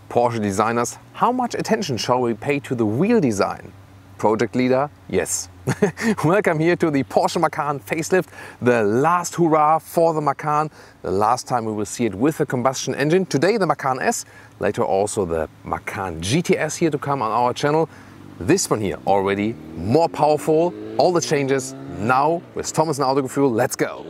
Porsche designers, how much attention shall we pay to the wheel design? Project leader, yes. Welcome here to the Porsche Macan facelift, the last hurrah for the Macan. The last time we will see it with a combustion engine. Today the Macan S, later also the Macan GTS here to come on our channel. This one here already more powerful. All the changes now with Thomas and Autogefuehl. Let's go.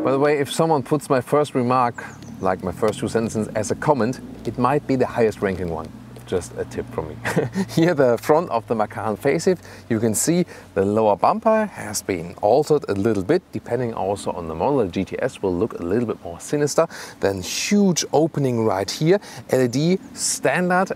By the way, if someone puts my first remark, like my first two sentences, as a comment, it might be the highest ranking one. Just a tip from me. Here the front of the Macan facelift, you can see the lower bumper has been altered a little bit, depending also on the model. The GTS will look a little bit more sinister. Then huge opening right here, LED standard,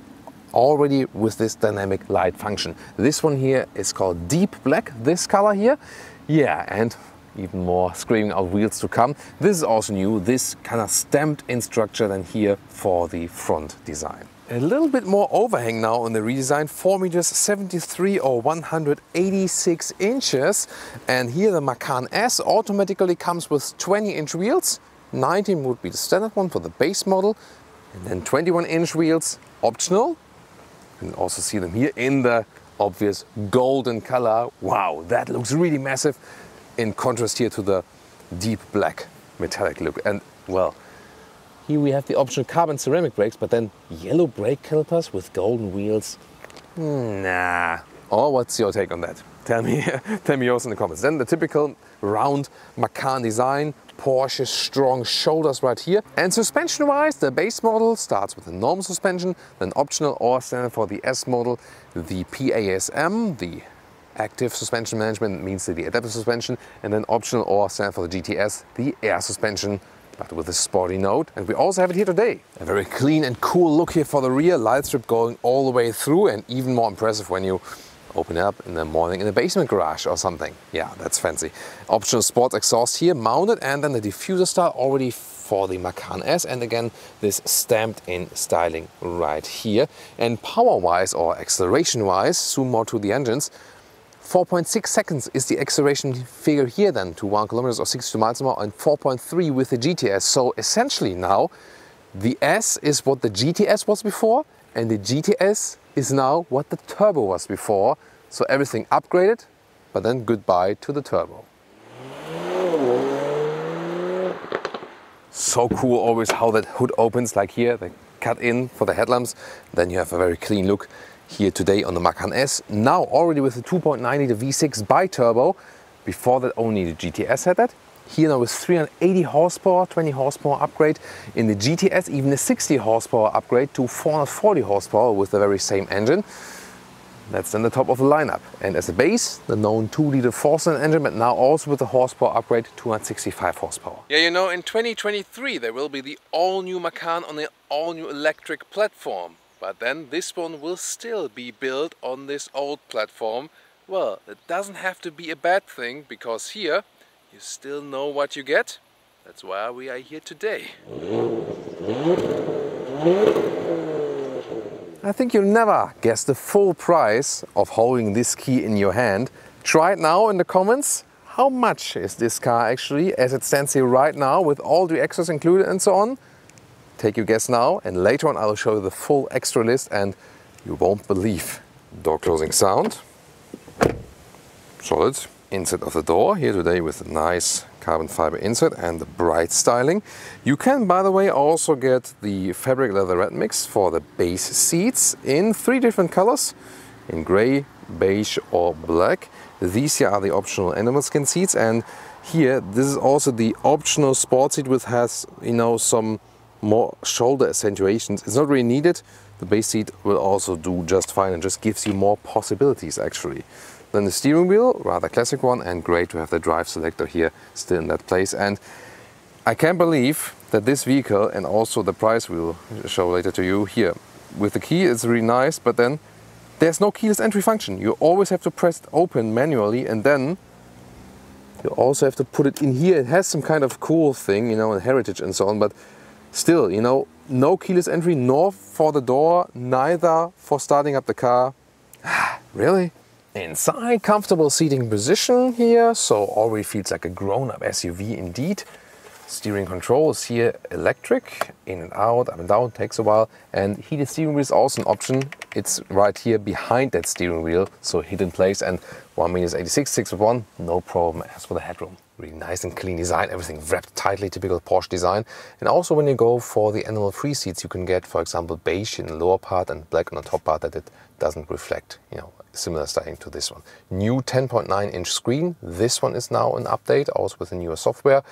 already with this dynamic light function. This one here is called deep black, this color here. Yeah, and even more screaming out wheels to come. This is also new, this kind of stamped in structure than here for the front design. A little bit more overhang now on the redesign, 4,73 meters or 186 inches. And here the Macan S automatically comes with 20-inch wheels. 19 would be the standard one for the base model. And then 21-inch wheels, optional. You can also see them here in the obvious golden color. Wow, that looks really massive. In contrast here to the deep black metallic look. And well, here we have the optional carbon ceramic brakes, but then yellow brake calipers with golden wheels. Nah. Or what's your take on that? Tell me yours in the comments. Then the typical round Macan design, Porsche strong shoulders right here. And suspension wise, the base model starts with a normal suspension, then optional or standard for the S model, the PASM, the active suspension management, means the adaptive suspension, and then optional or standard for the GTS, the air suspension, but with a sporty note. And we also have it here today. A very clean and cool look here for the rear, light strip going all the way through, and even more impressive when you open it up in the morning in the basement garage or something. Yeah, that's fancy. Optional sports exhaust here mounted, and then the diffuser style already for the Macan S, and again this stamped in styling right here. And power wise or acceleration wise, zoom more to the engines, 4.6 seconds is the acceleration figure here then to 1 kilometer or 62 miles an hour, and 4.3 with the GTS. So essentially now the S is what the GTS was before, and the GTS is now what the turbo was before. So everything upgraded, but then goodbye to the turbo. So cool always how that hood opens, like here, they cut in for the headlamps. Then you have a very clean look here today on the Macan S, now already with the 2.9 liter V6 bi-turbo. Before that only the GTS had that. Here now with 380 horsepower, 20 horsepower upgrade. In the GTS even a 60 horsepower upgrade to 440 horsepower with the very same engine. That's then the top of the lineup. And as a base, the known 2-liter 4-cylinder engine, but now also with the horsepower upgrade, 265 horsepower. Yeah, you know, in 2023 there will be the all-new Macan on the all-new electric platform. But then this one will still be built on this old platform. Well, it doesn't have to be a bad thing, because here you still know what you get. That's why we are here today. I think you'll never guess the full price of holding this key in your hand. Try it now in the comments. How much is this car actually as it stands here right now with all the extras included and so on? Take your guess now, and later on I will show you the full extra list, and you won't believe. Door closing sound. Solid. Inside of the door here today with a nice carbon fiber insert and the bright styling. You can, by the way, also get the fabric leatherette mix for the base seats in 3 different colors, in gray, beige or black. These here are the optional animal skin seats, and here this is also the optional sport seat, which has, you know, some more shoulder accentuations. It's not really needed. The base seat will also do just fine and just gives you more possibilities actually. Then the steering wheel, rather classic one, and great to have the drive selector here still in that place. And I can't believe that this vehicle, and also the price we'll show later to you here, with the key it's really nice, but then there's no keyless entry function. You always have to press it open manually, and then you also have to put it in here. It has some kind of cool thing, you know, and heritage and so on, but still, you know, no keyless entry, nor for the door, neither for starting up the car. Really? Inside, comfortable seating position here, so already feels like a grown-up SUV indeed. Steering controls here electric, in and out, up and down, takes a while. And heated steering wheel is also an option. It's right here behind that steering wheel, so hidden place. And 1,86 6'1", no problem. As for the headroom, really nice and clean design, everything wrapped tightly, typical Porsche design. And also when you go for the animal-free seats, you can get, for example, beige in the lower part and black on the top part that it doesn't reflect, you know, similar styling to this one. New 10.9-inch screen. This one is now an update, also with the newer software.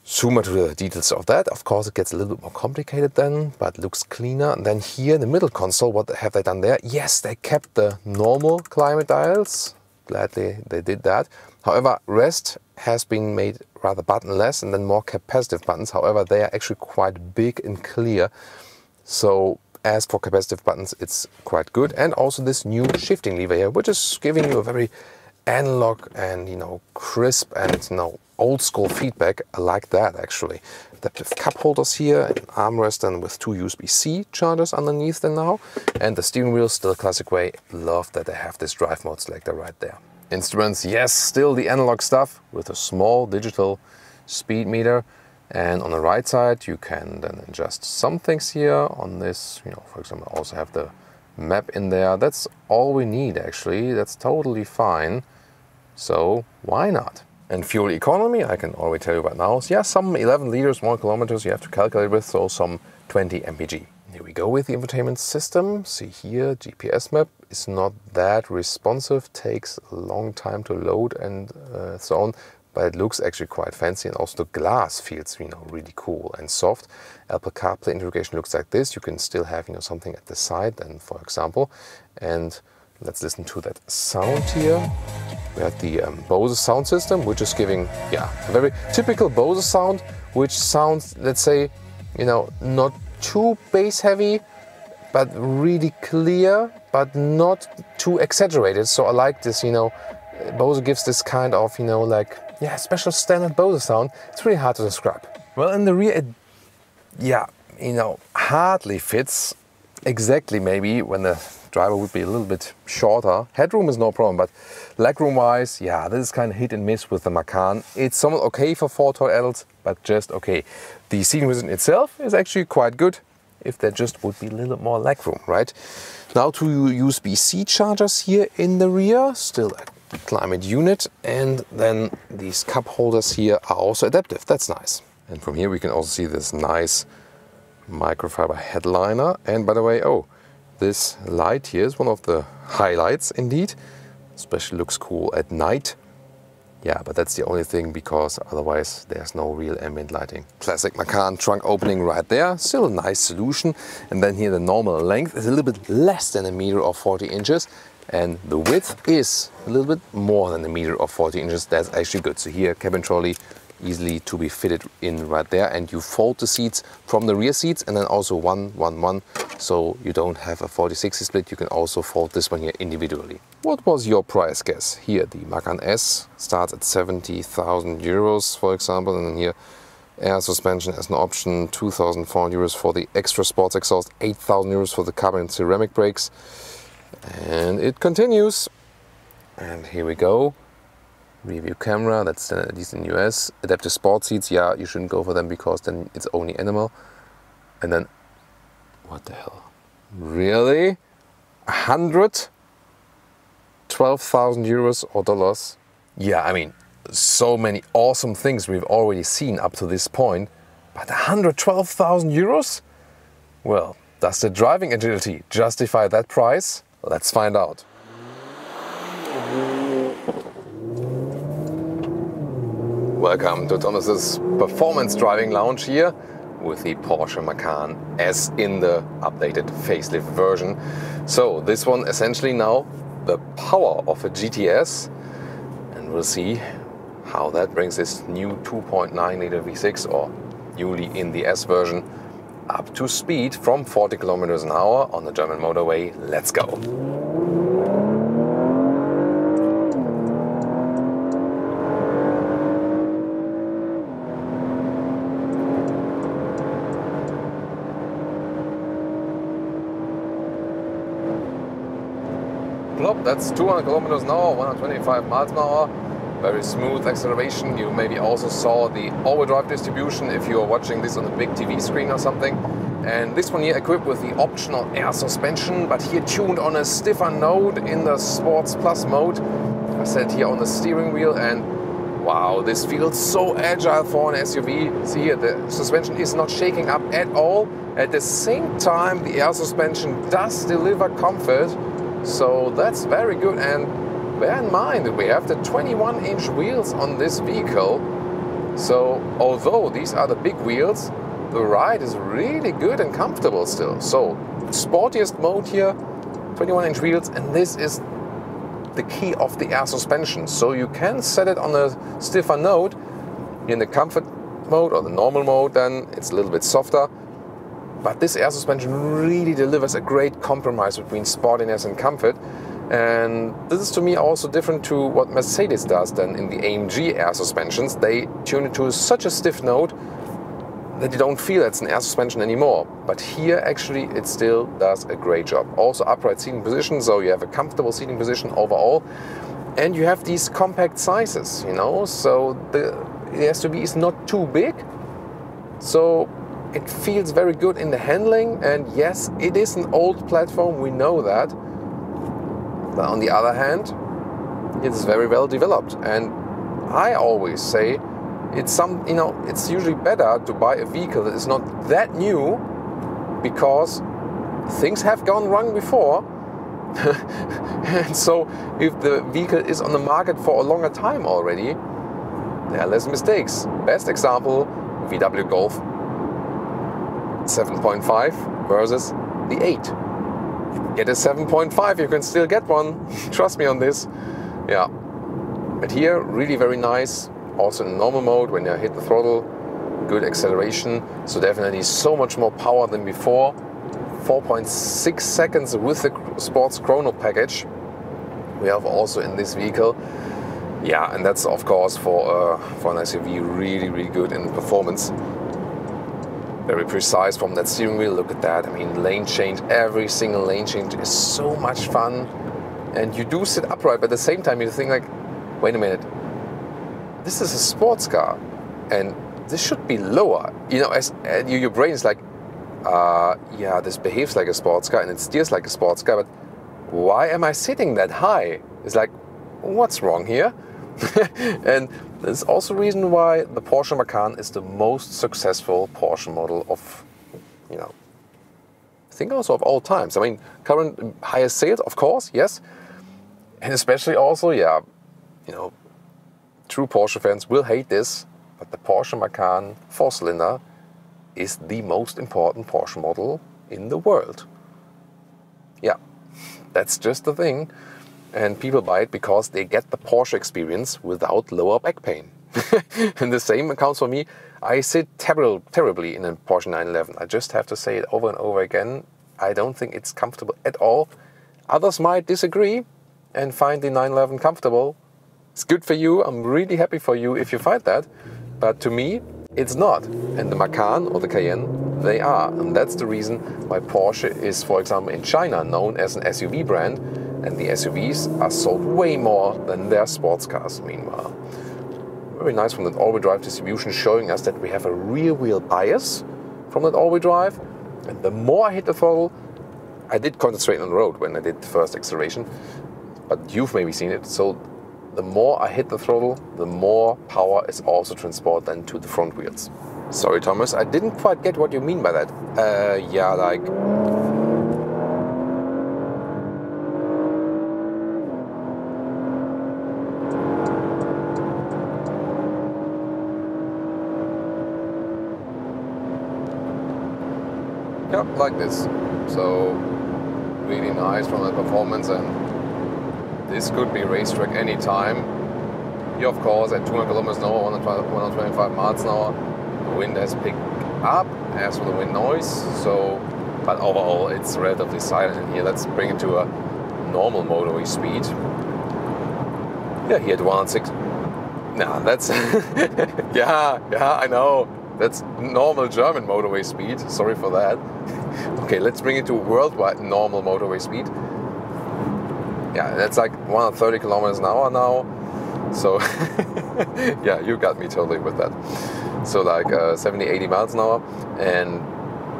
Zoom into the details of that. Of course, it gets a little bit more complicated then, but looks cleaner. And then here in the middle console, what have they done there? Yes, they kept the normal climate dials. Gladly they did that. However, rest has been made rather buttonless and then more capacitive buttons. However, they are actually quite big and clear. So as for capacitive buttons, it's quite good. And also this new shifting lever here, which is giving you a very analog and, you know, crisp and, you know, old school feedback. I like that actually. Adaptive cup holders here, an armrest and with two USB-C chargers underneath them now. And the steering wheel still classic way. Love that they have this drive mode selector right there. Instruments, yes, still the analog stuff with a small digital speed meter. And on the right side, you can then adjust some things here on this, you know, for example, also have the map in there. That's all we need actually. That's totally fine. So why not? And fuel economy, I can already tell you right now. So yeah, some 11 liters, 1 kilometers you have to calculate with, so some 20 mpg. Here we go with the infotainment system. See here, GPS map is not that responsive, takes a long time to load and so on. But it looks actually quite fancy, and also the glass feels, you know, really cool and soft. Apple CarPlay integration looks like this. You can still have, you know, something at the side then, for example. And let's listen to that sound here. We have the Bose sound system, which is giving, yeah, a very typical Bose sound, which sounds, let's say, you know, not too bass heavy, but really clear, but not too exaggerated. So I like this, you know, Bose gives this kind of, you know, like, yeah, special standard Bose sound. It's really hard to describe. Well, in the rear, it, yeah, you know, hardly fits exactly maybe when the driver would be a little bit shorter. Headroom is no problem, but legroom wise, yeah, this is kind of hit and miss with the Macan. It's somewhat okay for 4 tall adults, but just okay. The seating position itself is actually quite good if there just would be a little more legroom, right? Now to USB-C chargers here in the rear, still a climate unit, and then these cup holders here are also adaptive. That's nice. And from here we can also see this nice microfiber headliner. And by the way, oh, this light here is one of the highlights indeed. Especially looks cool at night. Yeah, but that's the only thing, because otherwise there's no real ambient lighting. Classic Macan trunk opening right there, still a nice solution. And then here the normal length is a little bit less than 1 meter or 40 inches. And the width is a little bit more than 1 meter or 40 inches. That's actually good. So here, cabin trolley easily to be fitted in right there. And you fold the seats from the rear seats and then also 1-1-1. So you don't have a 40-60 split. You can also fold this one here individually. What was your price guess? Here, the Macan S starts at 70,000 euros, for example. And then here, air suspension as an option, 2,400 euros for the extra sports exhaust, 8,000 euros for the carbon and ceramic brakes. And it continues. And here we go. Rear view camera, that's at least in the US. Adaptive sport seats, yeah, you shouldn't go for them because then it's only animal. And then, what the hell? Really? 112,000 euros or dollars? Yeah, I mean, so many awesome things we've already seen up to this point. But 112,000 euros? Well, does the driving agility justify that price? Let's find out. Welcome to Thomas's Performance Driving Lounge here with the Porsche Macan S in the updated facelift version. So this one essentially now the power of a GTS, and we'll see how that brings this new 2.9 liter V6, or newly in the S version, up to speed from 40 kilometers an hour on the German motorway. Let's go. Plop, that's 200 kilometers an hour, 125 miles an hour. Very smooth acceleration. You maybe also saw the all-wheel drive distribution if you are watching this on a big TV screen or something. And this one here equipped with the optional air suspension, but here tuned on a stiffer note in the Sports Plus mode. I said here on the steering wheel, and wow, this feels so agile for an SUV. See here, the suspension is not shaking up at all. At the same time, the air suspension does deliver comfort. So that's very good. And bear in mind that we have the 21-inch wheels on this vehicle. So although these are the big wheels, the ride is really good and comfortable still. So sportiest mode here, 21-inch wheels, and this is the key of the air suspension. So you can set it on a stiffer note. In the comfort mode or the normal mode, then it's a little bit softer. But this air suspension really delivers a great compromise between sportiness and comfort. And this is to me also different to what Mercedes does than in the AMG air suspensions. They tune it to such a stiff note that you don't feel it's an air suspension anymore. But here actually it still does a great job. Also upright seating position, so you have a comfortable seating position overall. And you have these compact sizes, you know, so the SUV is not too big. So it feels very good in the handling, and yes, it is an old platform, we know that. But on the other hand, it is very well developed, and I always say it's usually better to buy a vehicle that is not that new, because things have gone wrong before. And so if the vehicle is on the market for a longer time already, there are less mistakes. Best example, VW Golf 7.5 versus the 8. Get a 7.5, you can still get one. Trust me on this. Yeah. But here, really very nice. Also in normal mode, when you hit the throttle, good acceleration. So definitely so much more power than before. 4.6 seconds with the sports chrono package we have also in this vehicle. Yeah, and that's of course for an SUV really good in performance. Very precise from that steering wheel. Look at that. I mean, lane change, every single lane change is so much fun. And you do sit upright, but at the same time you think like, wait a minute, this is a sports car and this should be lower. You know, your brain is like, yeah, this behaves like a sports car and it steers like a sports car, but why am I sitting that high? It's like, what's wrong here? And there's also a reason why the Porsche Macan is the most successful Porsche model of, you know, I think also of all times. I mean, current highest sales, of course, yes. And especially also, yeah, you know, true Porsche fans will hate this, but the Porsche Macan 4-cylinder is the most important Porsche model in the world. Yeah, that's just the thing. And people buy it because they get the Porsche experience without lower back pain. And the same accounts for me. I sit terribly in a Porsche 911. I just have to say it over and over again. I don't think it's comfortable at all. Others might disagree and find the 911 comfortable. It's good for you. I'm really happy for you if you find that. But to me, it's not. And the Macan or the Cayenne, they are. And that's the reason why Porsche is, for example, in China known as an SUV brand. And the SUVs are sold way more than their sports cars, meanwhile. Very nice from that all-wheel drive distribution, showing us that we have a rear-wheel bias from that all-wheel drive. And the more I hit the throttle, I did concentrate on the road when I did the first acceleration, but you've maybe seen it. So the more I hit the throttle, the more power is also transported then to the front wheels. Sorry, Thomas, I didn't quite get what you mean by that. Yeah, like... Yeah, like this. So really nice from the performance, and this could be racetrack anytime. Here, of course, at 200 kilometers an hour, 125 miles an hour, the wind has picked up as for the wind noise. So, but overall, it's relatively silent in here. Let's bring it to a normal motorway speed. Yeah, here at 106. Nah, that's yeah, I know. That's normal German motorway speed. Sorry for that. Okay, let's bring it to worldwide normal motorway speed. yeah, that's like 130 kilometers an hour now. So yeah, you got me totally with that. So like 70, 80 miles an hour. And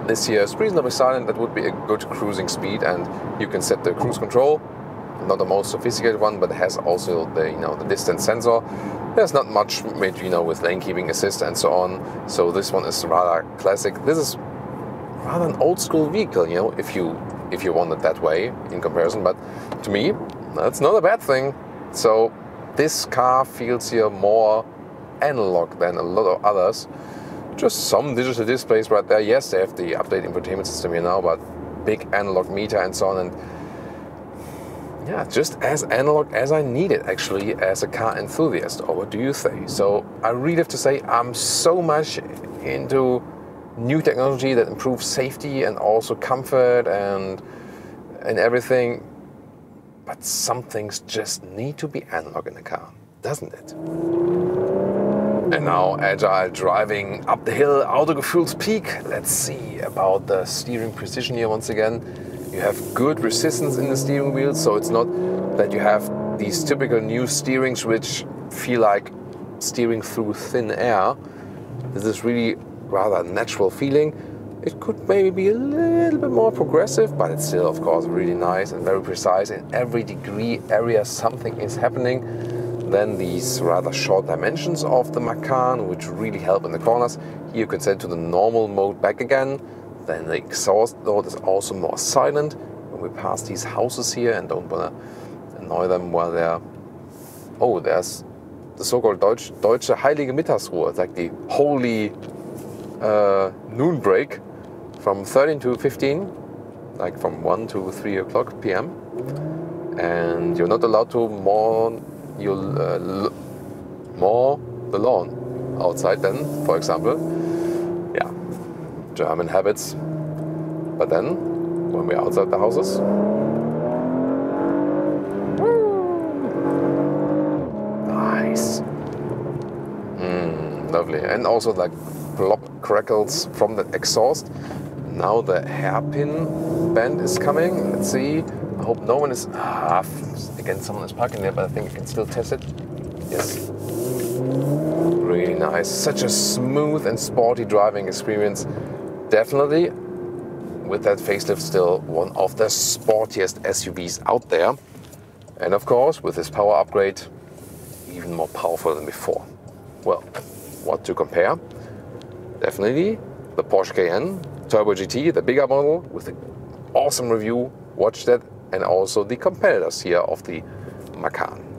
this here is reasonably silent. That would be a good cruising speed. And you can set the cruise control, not the most sophisticated one, but it has also the, you know, the distance sensor. There's not much, you know, with lane keeping assist and so on. So this one is rather classic. This is rather an old school vehicle, you know, if you want it that way in comparison. But to me, that's not a bad thing. So this car feels here more analog than a lot of others. Just some digital displays right there. Yes, they have the updated infotainment system here now, but big analog meter and so on. And yeah, just as analog as I need it, actually, as a car enthusiast. Or what do you say? So I really have to say I'm so much into new technology that improves safety and also comfort and everything. But some things just need to be analog in a car, doesn't it? And now agile driving up the hill, Autogefuehl's peak. Let's see about the steering precision here once again. You have good resistance in the steering wheel, so it's not that you have these typical new steerings which feel like steering through thin air. This is really rather natural feeling. It could maybe be a little bit more progressive, but it's still, of course, really nice and very precise. In every degree area something is happening. Then these rather short dimensions of the Macan, which really help in the corners. Here you can set to the normal mode back again. Then the exhaust note is also more silent. When we pass these houses here and don't want to annoy them while they're... Oh, there's the so-called Deutsche Heilige Mittagsruhe. It's like the holy noon break from 13 to 15, like from 1 to 3 o'clock p.m. And you're not allowed to mow the lawn outside then, for example. Yeah, German habits. But then, when we're outside the houses, nice. Lovely. And also like plop crackles from the exhaust. Now the hairpin bend is coming. Let's see. I hope no one is... again, someone is parking there, but I think I can still test it. Yes. Really nice. Such a smooth and sporty driving experience. Definitely, with that facelift, still one of the sportiest SUVs out there. And of course, with this power upgrade, even more powerful than before. Well, what to compare? Definitely the Porsche Cayenne Turbo GT, the bigger model, with an awesome review. Watch that. And also the competitors here of the Macan.